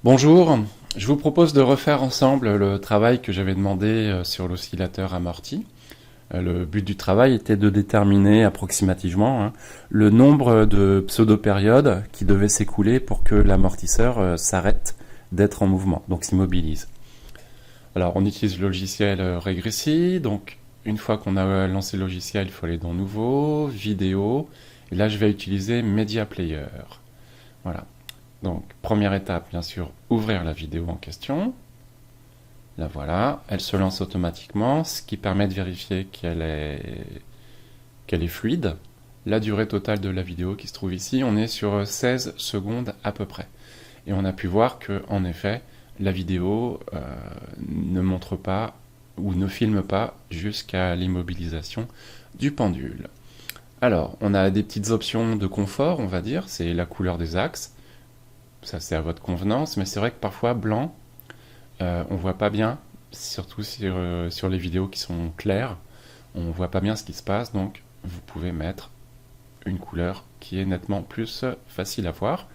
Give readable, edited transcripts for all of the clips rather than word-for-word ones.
Bonjour, je vous propose de refaire ensemble le travail que j'avais demandé sur l'oscillateur amorti. Le but du travail était de déterminer approximativement le nombre de pseudo-périodes qui devaient s'écouler pour que l'amortisseur s'arrête d'être en mouvement, donc s'immobilise. Alors on utilise le logiciel Regressy, donc une fois qu'on a lancé le logiciel, il faut aller dans Nouveau, Vidéo, et là je vais utiliser Media Player. Voilà. Donc, première étape, bien sûr, ouvrir la vidéo en question. La voilà, elle se lance automatiquement, ce qui permet de vérifier qu'elle est fluide. La durée totale de la vidéo qui se trouve ici, on est sur 16 secondes à peu près. Et on a pu voir que, en effet, la vidéo ne montre pas ou ne filme pas jusqu'à l'immobilisation du pendule. Alors, on a des petites options de confort, on va dire, c'est la couleur des axes. Ça c'est à votre convenance, mais c'est vrai que parfois blanc, on voit pas bien, surtout sur les vidéos qui sont claires, on voit pas bien ce qui se passe, donc vous pouvez mettre une couleur qui est nettement plus facile à voir,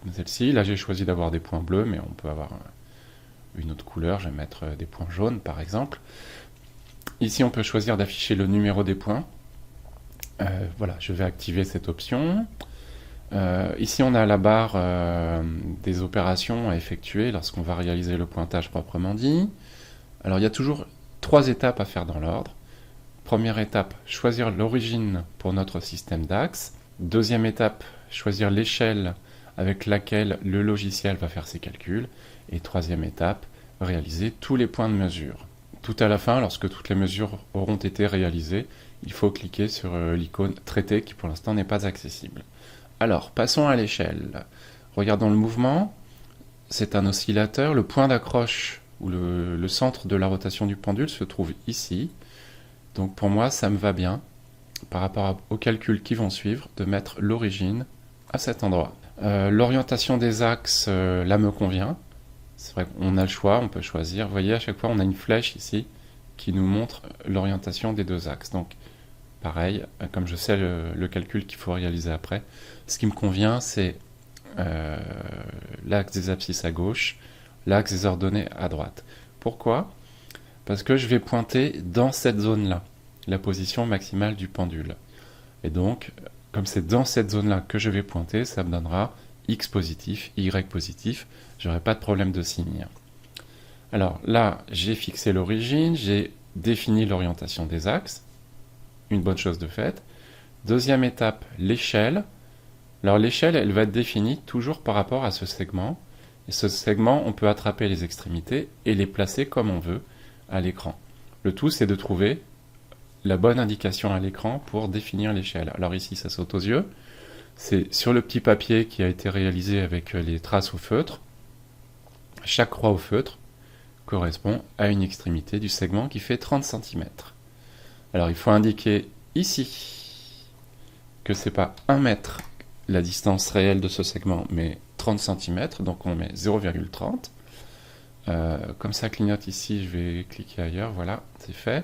comme celle-ci. Là j'ai choisi d'avoir des points bleus, mais on peut avoir une autre couleur, je vais mettre des points jaunes par exemple. Ici on peut choisir d'afficher le numéro des points. Voilà, je vais activer cette option. Ici, on a la barre des opérations à effectuer lorsqu'on va réaliser le pointage proprement dit. Alors, il y a toujours 3 étapes à faire dans l'ordre. Première étape, choisir l'origine pour notre système d'axe. Deuxième étape, choisir l'échelle avec laquelle le logiciel va faire ses calculs. Et troisième étape, réaliser tous les points de mesure. Tout à la fin, lorsque toutes les mesures auront été réalisées, il faut cliquer sur l'icône traiter qui pour l'instant n'est pas accessible. Alors, passons à l'échelle. Regardons le mouvement. C'est un oscillateur. Le point d'accroche, ou le centre de la rotation du pendule, se trouve ici. Donc pour moi, ça me va bien, par rapport aux calculs qui vont suivre, de mettre l'origine à cet endroit. L'orientation des axes, là, me convient. C'est vrai qu'on a le choix, on peut choisir. Vous voyez, à chaque fois, on a une flèche ici qui nous montre l'orientation des deux axes. Donc, pareil, comme je sais le calcul qu'il faut réaliser après, ce qui me convient, c'est l'axe des abscisses à gauche, l'axe des ordonnées à droite. Pourquoi? Parce que je vais pointer dans cette zone-là, la position maximale du pendule. Et donc, comme c'est dans cette zone-là que je vais pointer, ça me donnera X positif, Y positif, j'aurai pas de problème de signe. Alors là, j'ai fixé l'origine, j'ai défini l'orientation des axes, une bonne chose de faite. Deuxième étape, l'échelle. Alors l'échelle, elle va être définie toujours par rapport à ce segment. Et ce segment, on peut attraper les extrémités et les placer comme on veut à l'écran. Le tout, c'est de trouver la bonne indication à l'écran pour définir l'échelle. Alors ici, ça saute aux yeux. C'est sur le petit papier qui a été réalisé avec les traces au feutre. Chaque croix au feutre correspond à une extrémité du segment qui fait 30 cm. Alors il faut indiquer ici que c'est pas 1 mètre la distance réelle de ce segment, mais 30 cm, donc on met 0,30. Comme ça clignote ici, je vais cliquer ailleurs, voilà, c'est fait.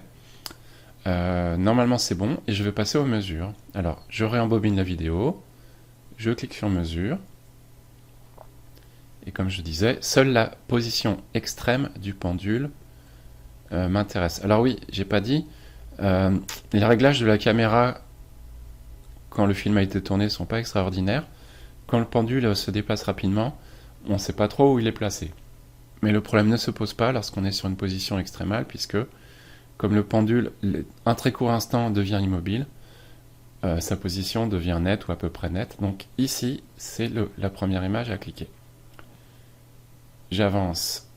Normalement c'est bon, et je vais passer aux mesures. Alors, je réembobine la vidéo, je clique sur mesure, et comme je disais, seule la position extrême du pendule m'intéresse. Alors oui, j'ai pas dit, les réglages de la caméra quand le film a été tourné ne sont pas extraordinaires. Quand le pendule se déplace rapidement, on ne sait pas trop où il est placé. Mais le problème ne se pose pas lorsqu'on est sur une position extrémale, puisque comme le pendule, un très court instant, devient immobile, sa position devient nette ou à peu près nette. Donc ici, c'est la première image à cliquer. J'avance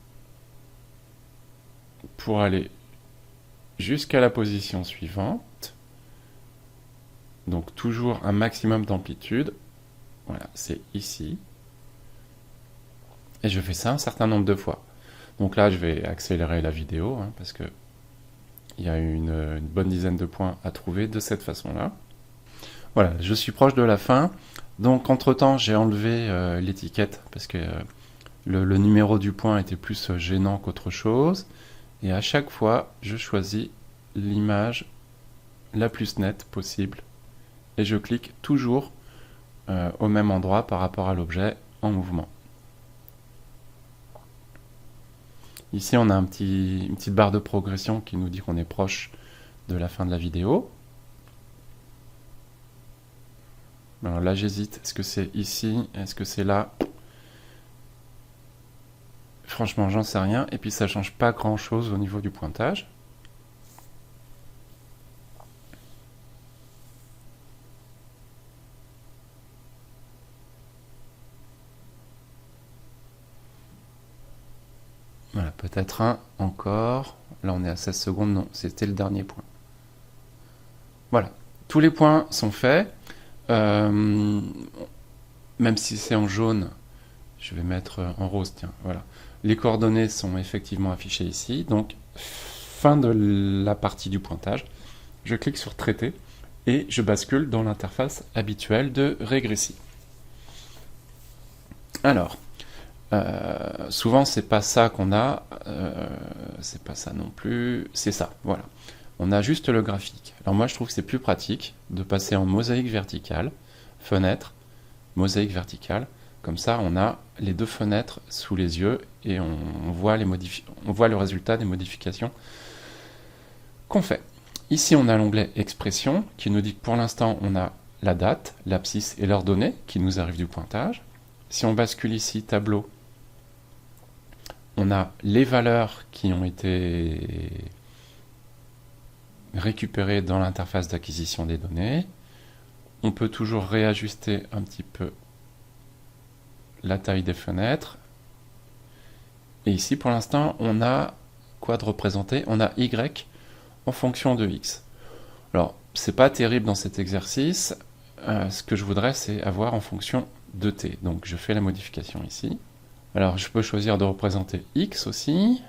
pour aller jusqu'à la position suivante. Donc toujours un maximum d'amplitude. Voilà, c'est ici. Et je fais ça un certain nombre de fois. Donc là, je vais accélérer la vidéo, parce que il y a une bonne dizaine de points à trouver de cette façon-là. Voilà, je suis proche de la fin. Donc entre-temps, j'ai enlevé l'étiquette, parce que le numéro du point était plus gênant qu'autre chose. Et à chaque fois, je choisis l'image la plus nette possible. Et je clique toujours au même endroit par rapport à l'objet en mouvement. Ici, on a une petite barre de progression qui nous dit qu'on est proche de la fin de la vidéo. Alors là, j'hésite. Est-ce que c'est ici? Est-ce que c'est là? Franchement, j'en sais rien. Et puis, ça change pas grand-chose au niveau du pointage. Voilà, peut-être un encore. Là, on est à 16 secondes. Non, c'était le dernier point. Voilà, tous les points sont faits. Même si c'est en jaune, je vais mettre en rose, tiens, voilà. Les coordonnées sont effectivement affichées ici. Donc, fin de la partie du pointage. Je clique sur Traiter et je bascule dans l'interface habituelle de Régressi. Alors, souvent, c'est pas ça qu'on a. C'est pas ça non plus. C'est ça, voilà. On a juste le graphique. Alors moi, je trouve que c'est plus pratique de passer en mosaïque verticale, fenêtre, mosaïque verticale. Comme ça, on a les deux fenêtres sous les yeux et on voit le résultat des modifications qu'on fait. Ici, on a l'onglet Expression qui nous dit que pour l'instant, on a la date, l'abscisse et l'heure donnée qui nous arrivent du pointage. Si on bascule ici, Tableau, on a les valeurs qui ont été récupérées dans l'interface d'acquisition des données. On peut toujours réajuster un petit peu la taille des fenêtres. Et ici, pour l'instant, on a quoi de représenter? On a Y en fonction de X. Alors, c'est pas terrible dans cet exercice. Ce que je voudrais, c'est avoir en fonction de T. Donc, je fais la modification ici. Alors, je peux choisir de représenter X aussi,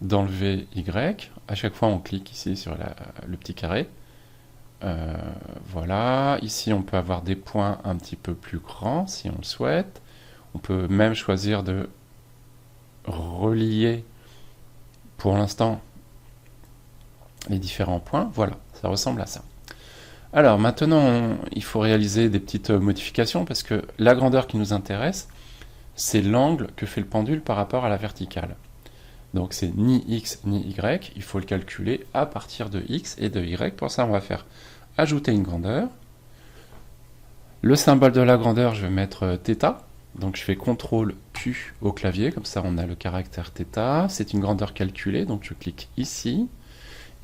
d'enlever Y. À chaque fois, on clique ici sur le petit carré. Voilà. Ici, on peut avoir des points un petit peu plus grands, si on le souhaite. On peut même choisir de relier, pour l'instant, les différents points. Voilà, ça ressemble à ça. Alors, maintenant, il faut réaliser des petites modifications, parce que la grandeur qui nous intéresse, c'est l'angle que fait le pendule par rapport à la verticale. Donc c'est ni X ni Y, il faut le calculer à partir de X et de Y. Pour ça, on va faire ajouter une grandeur. Le symbole de la grandeur, je vais mettre θ. Donc je fais CTRL Q au clavier, comme ça on a le caractère θ. C'est une grandeur calculée, donc je clique ici.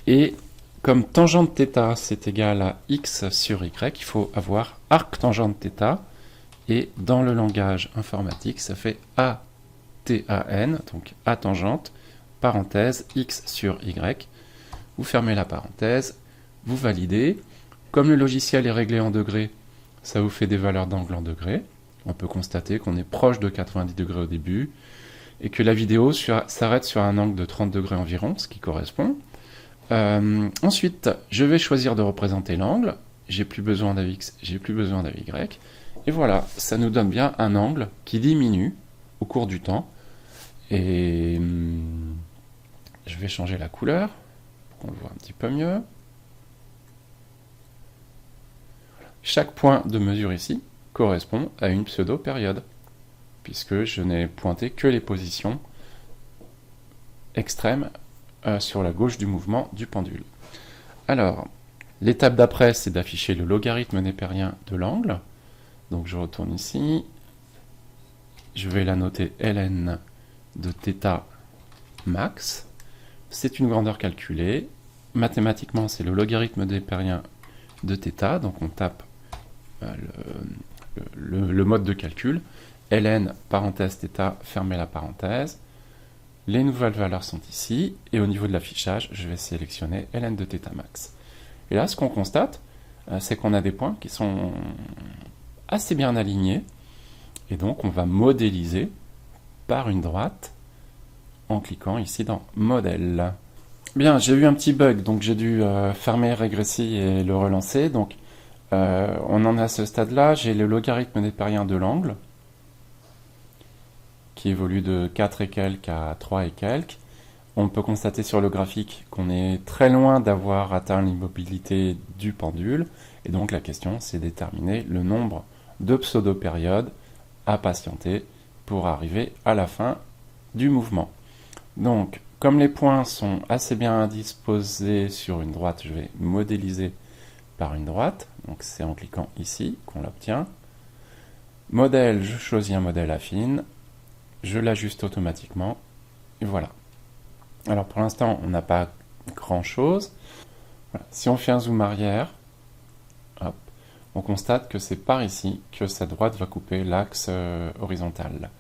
Et comme tangente θ, c'est égal à X sur Y, il faut avoir arc tangente θ. Et dans le langage informatique, ça fait ATAN, donc A tangente, parenthèse, X sur Y. Vous fermez la parenthèse, vous validez. Comme le logiciel est réglé en degrés, ça vous fait des valeurs d'angle en degrés. On peut constater qu'on est proche de 90 degrés au début, et que la vidéo s'arrête sur un angle de 30 degrés environ, ce qui correspond. Ensuite, je vais choisir de représenter l'angle. J'ai plus besoin d'AX, j'ai plus besoin d'AY. Et voilà, ça nous donne bien un angle qui diminue au cours du temps. Et je vais changer la couleur pour qu'on le voit un petit peu mieux. Chaque point de mesure ici correspond à une pseudo-période, puisque je n'ai pointé que les positions extrêmes sur la gauche du mouvement du pendule. Alors, l'étape d'après, c'est d'afficher le logarithme népérien de l'angle. Donc je retourne ici, je vais la noter ln de θ max. C'est une grandeur calculée. Mathématiquement, c'est le logarithme népérien de θ. Donc on tape le mode de calcul. ln, parenthèse θ, fermez la parenthèse. Les nouvelles valeurs sont ici. Et au niveau de l'affichage, je vais sélectionner ln de θ max. Et là, ce qu'on constate, c'est qu'on a des points qui sont assez bien alignés, et donc on va modéliser par une droite en cliquant ici dans Modèle. Bien, j'ai eu un petit bug, donc j'ai dû fermer Régressi et le relancer. Donc on en est à ce stade-là, j'ai le logarithme népérien de l'angle qui évolue de 4 et quelques à 3 et quelques. On peut constater sur le graphique qu'on est très loin d'avoir atteint l'immobilité du pendule, et donc la question c'est de déterminer le nombre de pseudo-périodes à patienter pour arriver à la fin du mouvement. Donc, comme les points sont assez bien disposés sur une droite, je vais modéliser par une droite. Donc c'est en cliquant ici qu'on l'obtient. Modèle, je choisis un modèle affine, je l'ajuste automatiquement, et voilà. Alors pour l'instant, on n'a pas grand-chose. Voilà. Si on fait un zoom arrière, hop, on constate que c'est par ici que sa droite va couper l'axe horizontal.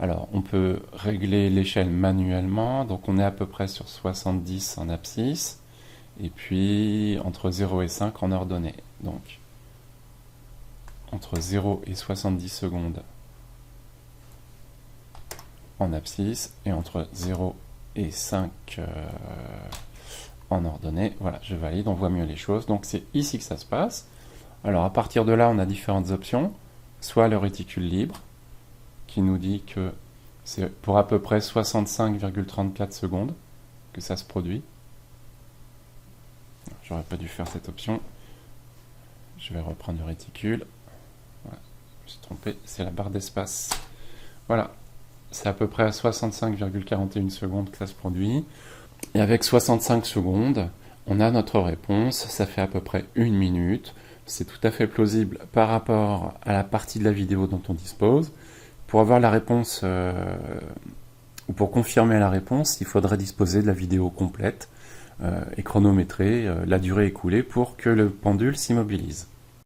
Alors, on peut régler l'échelle manuellement, donc on est à peu près sur 70 en abscisse, et puis entre 0 et 5 en ordonnée. Donc, entre 0 et 70 secondes en abscisse, et entre 0 et 5 en ordonnée. Voilà, je valide, on voit mieux les choses. Donc c'est ici que ça se passe. Alors à partir de là, on a différentes options. Soit le réticule libre, qui nous dit que c'est pour à peu près 65,34 secondes que ça se produit. J'aurais pas dû faire cette option. Je vais reprendre le réticule. Voilà, je me suis trompé, c'est la barre d'espace. Voilà, c'est à peu près à 65,41 secondes que ça se produit. Et avec 65 secondes, on a notre réponse. Ça fait à peu près 1 minute. C'est tout à fait plausible par rapport à la partie de la vidéo dont on dispose. Pour avoir la réponse, ou pour confirmer la réponse, il faudrait disposer de la vidéo complète et chronométrer la durée écoulée pour que le pendule s'immobilise.